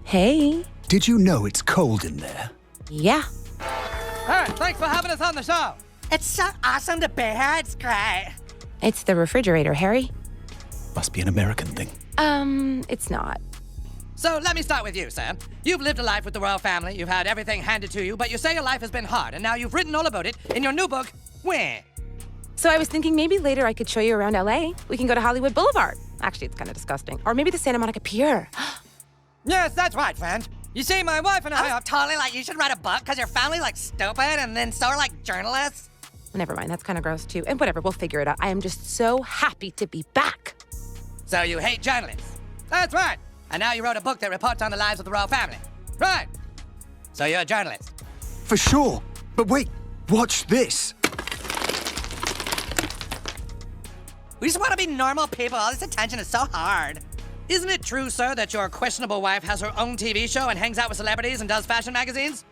Hey. Did you know it's cold in there? Yeah. Hey, thanks for having us on the show. It's so awesome to be here. It's great. It's the refrigerator, Harry. Must be an American thing. It's not. So let me start with you, Sam. You've lived a life with the royal family, you've had everything handed to you, but you say your life has been hard, and now you've written all about it in your new book, Where? So I was thinking maybe later I could show you around LA. We can go to Hollywood Boulevard. Actually, it's kind of disgusting. Or maybe the Santa Monica Pier. Yes, that's right, friend. You see, my wife and I I are... was totally like, you should write a book because your family like stupid and then so are like journalists. Never mind, that's kind of gross too. And whatever, we'll figure it out. I am just so happy to be back. So you hate journalists. That's right. And now you wrote a book that reports on the lives of the royal family. Right. So you're a journalist. For sure. But wait, watch this. We just want to be normal people. All this attention is so hard. Isn't it true, sir, that your questionable wife has her own TV show and hangs out with celebrities and does fashion magazines?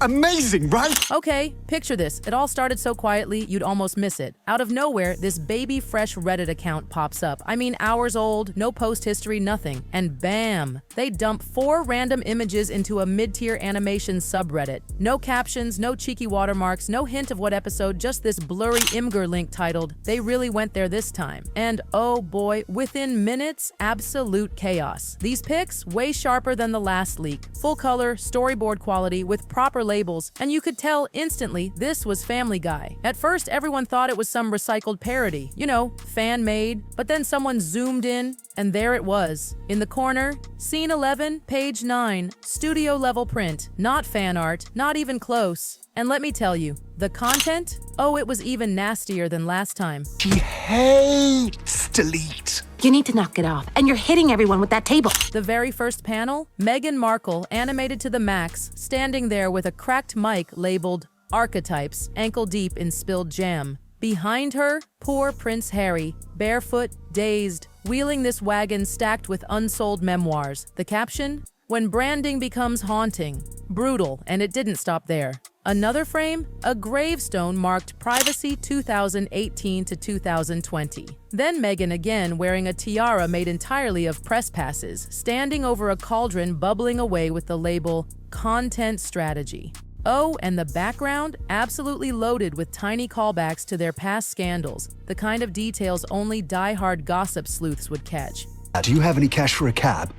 Amazing, right? Okay, picture this. It all started so quietly, you'd almost miss it. Out of nowhere, this baby-fresh Reddit account pops up. I mean, hours old, no post history, nothing. And bam! They dump 4 random images into a mid-tier animation subreddit. No captions, no cheeky watermarks, no hint of what episode, just this blurry Imgur link titled, "They really went there this time." And oh boy, within minutes, absolute chaos. These pics, way sharper than the last leak. Full color, storyboard quality, with proper labels, and you could tell instantly this was Family Guy. At first, everyone thought it was some recycled parody, you know, fan-made, but then someone zoomed in, and there it was. In the corner, scene 11, page 9, studio-level print, not fan art, not even close. And let me tell you, the content? Oh, it was even nastier than last time. She hates delete. You need to knock it off. And you're hitting everyone with that table. The very first panel, Meghan Markle, animated to the max, standing there with a cracked mic labeled Archetypes, ankle deep in spilled jam. Behind her, poor Prince Harry, barefoot, dazed, wheeling this wagon stacked with unsold memoirs. The caption? When branding becomes haunting. Brutal, and it didn't stop there. Another frame? A gravestone marked Privacy 2018 to 2020. Then Meghan again wearing a tiara made entirely of press passes, standing over a cauldron bubbling away with the label Content Strategy. Oh, and the background? Absolutely loaded with tiny callbacks to their past scandals, the kind of details only die-hard gossip sleuths would catch. Do you have any cash for a cab?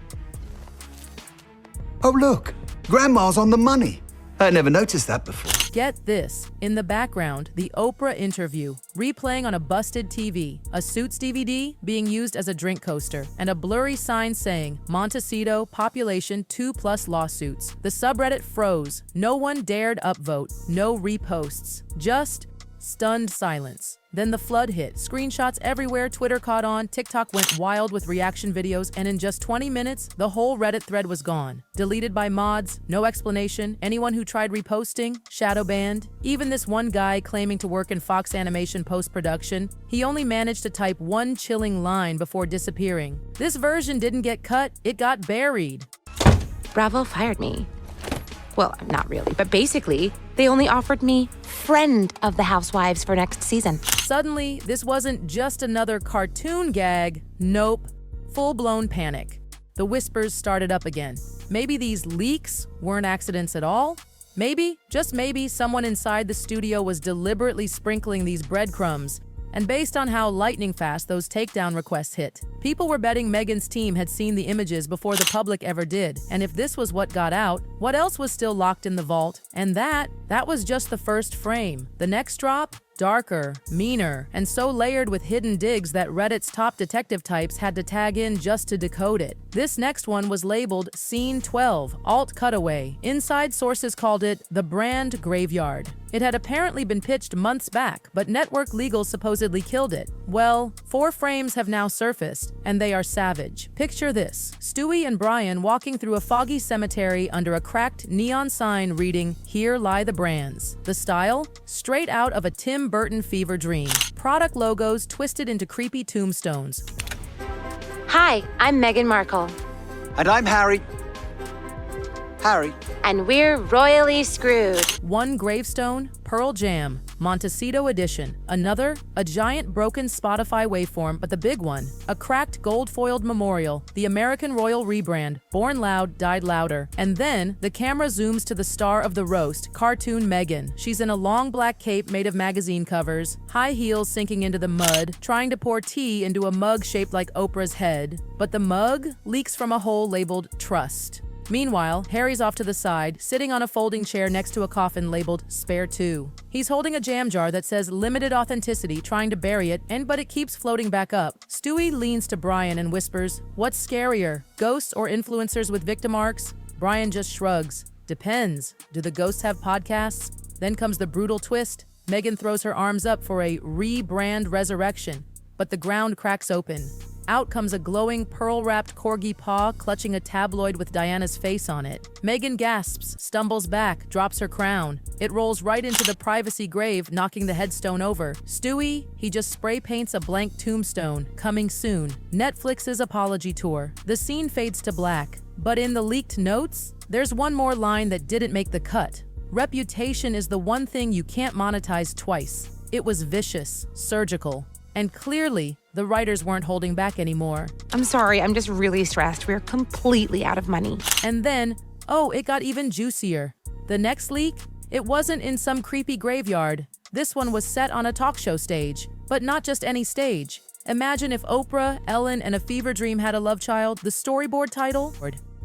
Oh look, Grandma's on the money. I never noticed that before. Get this, in the background, the Oprah interview, replaying on a busted TV, a Suits DVD being used as a drink coaster, and a blurry sign saying, Montecito, population 2+ lawsuits. The subreddit froze. No one dared upvote. No reposts. Just stunned silence. Then the flood hit. Screenshots everywhere, Twitter caught on, TikTok went wild with reaction videos, and in just 20 minutes, the whole Reddit thread was gone. Deleted by mods, no explanation, anyone who tried reposting, shadow banned. Even this one guy claiming to work in Fox Animation post-production, he only managed to type one chilling line before disappearing. This version didn't get cut, it got buried. Bravo fired me. Well, not really, but basically, they only offered me friend of the housewives for next season. Suddenly, this wasn't just another cartoon gag. Nope. Full-blown panic. The whispers started up again. Maybe these leaks weren't accidents at all? Maybe, just maybe, someone inside the studio was deliberately sprinkling these breadcrumbs. And based on how lightning fast those takedown requests hit, people were betting Meghan's team had seen the images before the public ever did. And if this was what got out, what else was still locked in the vault? And that was just the first frame. The next drop? Darker, meaner, and so layered with hidden digs that Reddit's top detective types had to tag in just to decode it. This next one was labeled Scene 12, Alt Cutaway. Inside sources called it the Brand Graveyard. It had apparently been pitched months back, but network legal supposedly killed it. Well, 4 frames have now surfaced, and they are savage. Picture this: Stewie and Brian walking through a foggy cemetery under a cracked neon sign reading, "Here lie the brands." The style? Straight out of a Tim Burton fever dream. Product logos twisted into creepy tombstones. Hi, I'm Meghan Markle. And I'm Harry. Harry. And we're royally screwed. One gravestone, Pearl Jam. Montecito Edition. Another, a giant broken Spotify waveform, but the big one, a cracked gold-foiled memorial, the American Royal rebrand, born loud, died louder. And then, the camera zooms to the star of the roast, cartoon Meghan. She's in a long black cape made of magazine covers, high heels sinking into the mud, trying to pour tea into a mug shaped like Oprah's head. But the mug leaks from a hole labeled Trust. Meanwhile, Harry's off to the side, sitting on a folding chair next to a coffin labeled Spare 2. He's holding a jam jar that says limited authenticity, trying to bury it, but it keeps floating back up. Stewie leans to Brian and whispers, "What's scarier, ghosts or influencers with victim arcs?" Brian just shrugs. "Depends. Do the ghosts have podcasts?" Then comes the brutal twist. Meghan throws her arms up for a rebrand resurrection, but the ground cracks open. Out comes a glowing, pearl-wrapped corgi paw clutching a tabloid with Diana's face on it. Meghan gasps, stumbles back, drops her crown. It rolls right into the privacy grave, knocking the headstone over. Stewie, he just spray paints a blank tombstone. Coming soon. Netflix's apology tour. The scene fades to black. But in the leaked notes, there's one more line that didn't make the cut. Reputation is the one thing you can't monetize twice. It was vicious, surgical. And clearly, the writers weren't holding back anymore. I'm sorry, I'm just really stressed. We're completely out of money. And then, it got even juicier. The next leak? It wasn't in some creepy graveyard. This one was set on a talk show stage. But not just any stage. Imagine if Oprah, Ellen, and a fever dream had a love child. The storyboard title?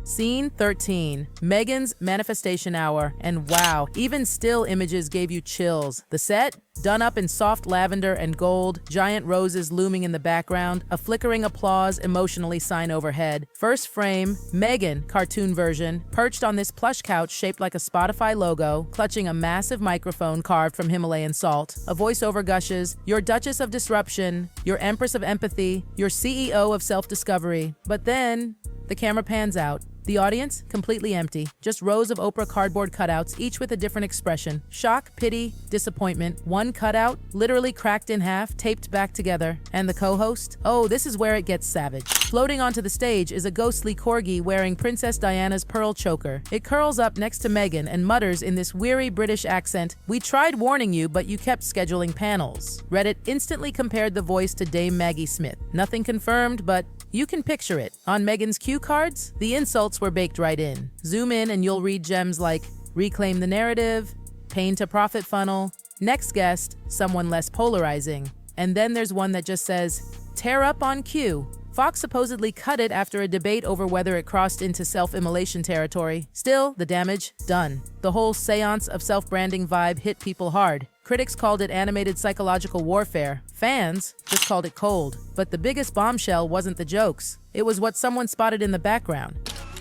Scene 13, Meghan's Manifestation Hour, and wow, even still images gave you chills. The set, done up in soft lavender and gold, giant roses looming in the background, a flickering applause emotionally sign overhead. First frame, Meghan, cartoon version, perched on this plush couch shaped like a Spotify logo, clutching a massive microphone carved from Himalayan salt. A voiceover gushes, "Your Duchess of Disruption, your Empress of Empathy, your CEO of Self-Discovery." But then, the camera pans out. The audience, completely empty. Just rows of Oprah cardboard cutouts, each with a different expression. Shock, pity, disappointment. One cutout, literally cracked in half, taped back together. And the co-host? Oh, this is where it gets savage. Floating onto the stage is a ghostly corgi wearing Princess Diana's pearl choker. It curls up next to Meghan and mutters in this weary British accent, "We tried warning you, but you kept scheduling panels." Reddit instantly compared the voice to Dame Maggie Smith. Nothing confirmed, but you can picture it. On Meghan's cue cards, the insults were baked right in. Zoom in and you'll read gems like reclaim the narrative, pain to profit funnel, next guest, someone less polarizing. And then there's one that just says, tear up on cue. Fox supposedly cut it after a debate over whether it crossed into self-immolation territory. Still, the damage, done. The whole seance of self-branding vibe hit people hard. Critics called it animated psychological warfare. Fans just called it cold. But the biggest bombshell wasn't the jokes. It was what someone spotted in the background.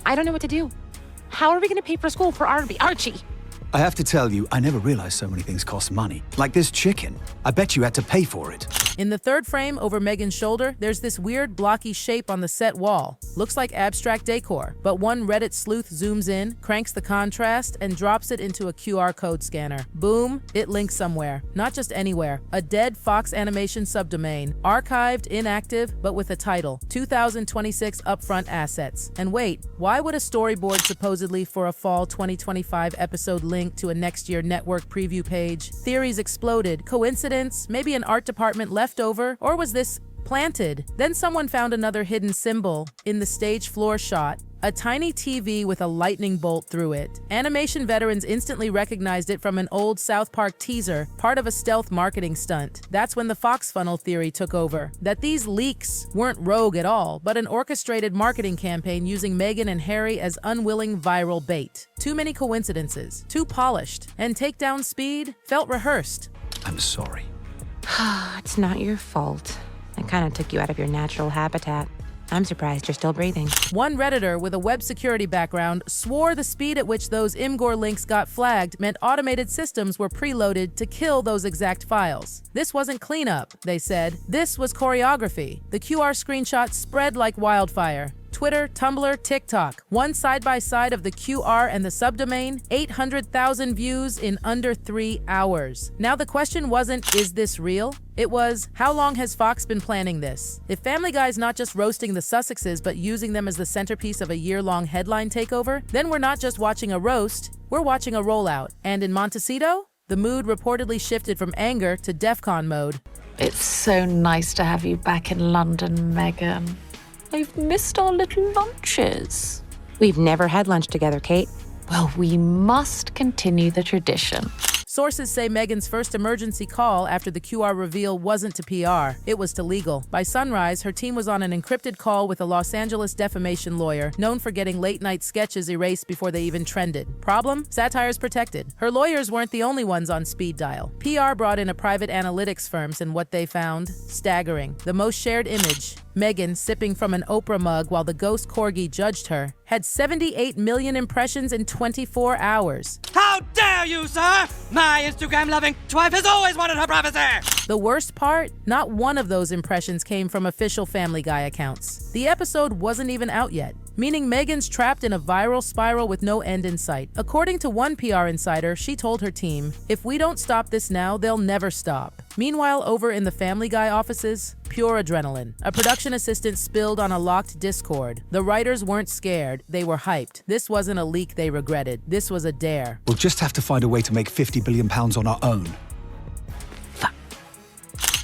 I don't know what to do. How are we going to pay for school for Archie? I have to tell you, I never realized so many things cost money. Like this chicken. I bet you had to pay for it. In the third frame over Meghan's shoulder, there's this weird blocky shape on the set wall. Looks like abstract decor, but one Reddit sleuth zooms in, cranks the contrast, and drops it into a QR code scanner. Boom, it links somewhere. Not just anywhere. A dead Fox Animation subdomain. Archived, inactive, but with a title. 2026 upfront assets. And wait, why would a storyboard supposedly for a fall 2025 episode link to a next year network preview page? Theories exploded. Coincidence? Maybe an art department left over? Or was this planted? Then someone found another hidden symbol in the stage floor shot. A tiny TV with a lightning bolt through it. Animation veterans instantly recognized it from an old South Park teaser, part of a stealth marketing stunt. That's when the Fox funnel theory took over. That these leaks weren't rogue at all, but an orchestrated marketing campaign using Meghan and Harry as unwilling viral bait. Too many coincidences, too polished, and takedown speed felt rehearsed. I'm sorry. It's not your fault. I kind of took you out of your natural habitat. I'm surprised you're still breathing. One Redditor with a web security background swore the speed at which those Imgur links got flagged meant automated systems were preloaded to kill those exact files. This wasn't cleanup, they said. This was choreography. The QR screenshots spread like wildfire. Twitter, Tumblr, TikTok. One side-by-side of the QR and the subdomain, 800,000 views in under 3 hours. Now the question wasn't, is this real? It was, how long has Fox been planning this? If Family Guy's not just roasting the Sussexes but using them as the centerpiece of a year-long headline takeover, then we're not just watching a roast, we're watching a rollout. And in Montecito, The mood reportedly shifted from anger to DEFCON mode. It's so nice to have you back in London, Meghan. I've missed our little lunches. We've never had lunch together, Kate. Well, we must continue the tradition. Sources say Meghan's first emergency call after the QR reveal wasn't to PR, it was to legal. By sunrise, her team was on an encrypted call with a Los Angeles defamation lawyer, known for getting late-night sketches erased before they even trended. Problem? Satire's protected. Her lawyers weren't the only ones on speed dial. PR brought in a private analytics firms, and what they found? Staggering. The most shared image, Meghan sipping from an Oprah mug while the ghost corgi judged her, had 78 million impressions in 24 hours. How dare you, sir? My Instagram-loving wife has always wanted her privacy! The worst part? Not one of those impressions came from official Family Guy accounts. The episode wasn't even out yet, meaning Meghan's trapped in a viral spiral with no end in sight. According to one PR insider, she told her team, "If we don't stop this now, they'll never stop." Meanwhile, over in the Family Guy offices, pure adrenaline. A production assistant spilled on a locked Discord. The writers weren't scared, they were hyped. This wasn't a leak they regretted. This was a dare. We'll just have to find a way to make £50 billion on our own.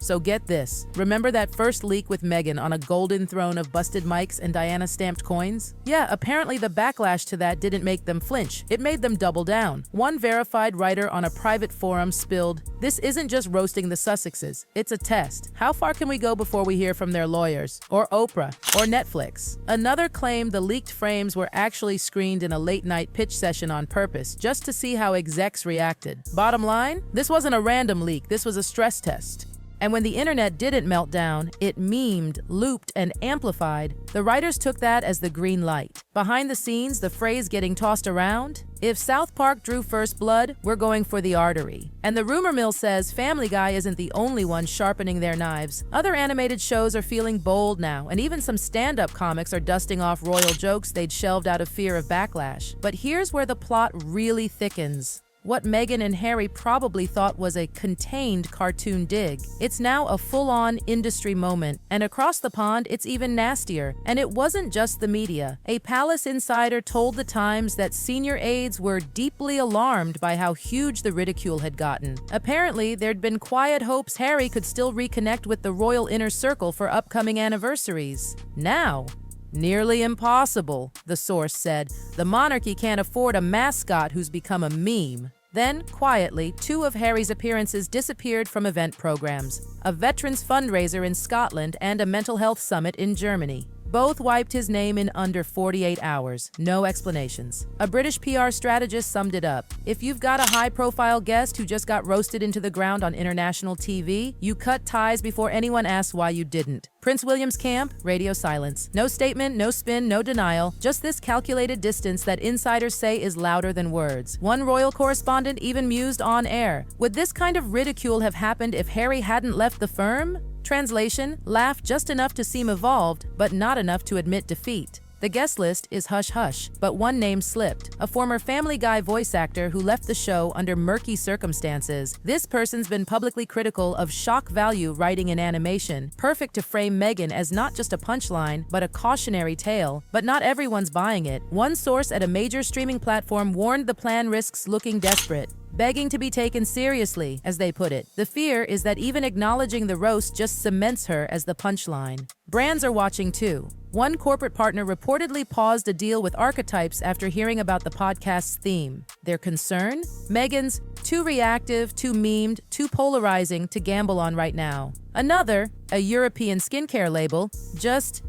So get this. Remember that first leak with Meghan on a golden throne of busted mics and Diana stamped coins? Yeah, apparently the backlash to that didn't make them flinch. It made them double down. One verified writer on a private forum spilled, "This isn't just roasting the Sussexes. It's a test. How far can we go before we hear from their lawyers? Or Oprah? Or Netflix?" Another claimed the leaked frames were actually screened in a late-night pitch session on purpose, just to see how execs reacted. Bottom line, this wasn't a random leak. This was a stress test. And when the internet didn't melt down, it memed, looped, and amplified. The writers took that as the green light. Behind the scenes, the phrase getting tossed around, "If South Park drew first blood, we're going for the artery." And the rumor mill says Family Guy isn't the only one sharpening their knives. Other animated shows are feeling bold now, and even some stand-up comics are dusting off royal jokes they'd shelved out of fear of backlash. But here's where the plot really thickens. What Meghan and Harry probably thought was a contained cartoon dig. It's now a full-on industry moment, and across the pond, it's even nastier. And it wasn't just the media. A palace insider told the Times that senior aides were deeply alarmed by how huge the ridicule had gotten. Apparently, there'd been quiet hopes Harry could still reconnect with the royal inner circle for upcoming anniversaries. Now, nearly impossible, the source said. The monarchy can't afford a mascot who's become a meme. Then, quietly, 2 of Harry's appearances disappeared from event programs, a veterans fundraiser in Scotland and a mental health summit in Germany. Both wiped his name in under 48 hours. No explanations. A British PR strategist summed it up. If you've got a high-profile guest who just got roasted into the ground on international TV, you cut ties before anyone asks why you didn't. Prince William's camp, radio silence. No statement, no spin, no denial. Just this calculated distance that insiders say is louder than words. One royal correspondent even mused on air. Would this kind of ridicule have happened if Harry hadn't left the firm? Translation, laugh just enough to seem evolved, but not enough to admit defeat. The guest list is hush-hush, but one name slipped, a former Family Guy voice actor who left the show under murky circumstances. This person's been publicly critical of shock value writing in animation, perfect to frame Meghan as not just a punchline, but a cautionary tale. But not everyone's buying it. One source at a major streaming platform warned the plan risks looking desperate, begging to be taken seriously, as they put it. The fear is that even acknowledging the roast just cements her as the punchline. Brands are watching too. One corporate partner reportedly paused a deal with Archetypes after hearing about the podcast's theme. Their concern? Meghan's too reactive, too memed, too polarizing to gamble on right now. Another, a European skincare label, just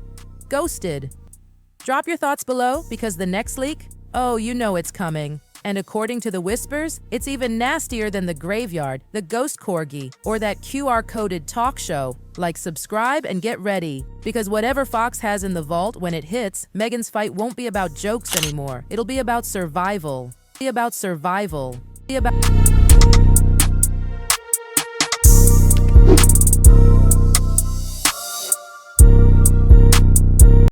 ghosted. Drop your thoughts below because the next leak? Oh, you know it's coming. And according to the whispers, it's even nastier than the graveyard, the ghost corgi, or that QR-coded talk show. Like, subscribe and get ready, because whatever Fox has in the vault when it hits, Meghan's fight won't be about jokes anymore. It'll be about survival. Be about survival. Be about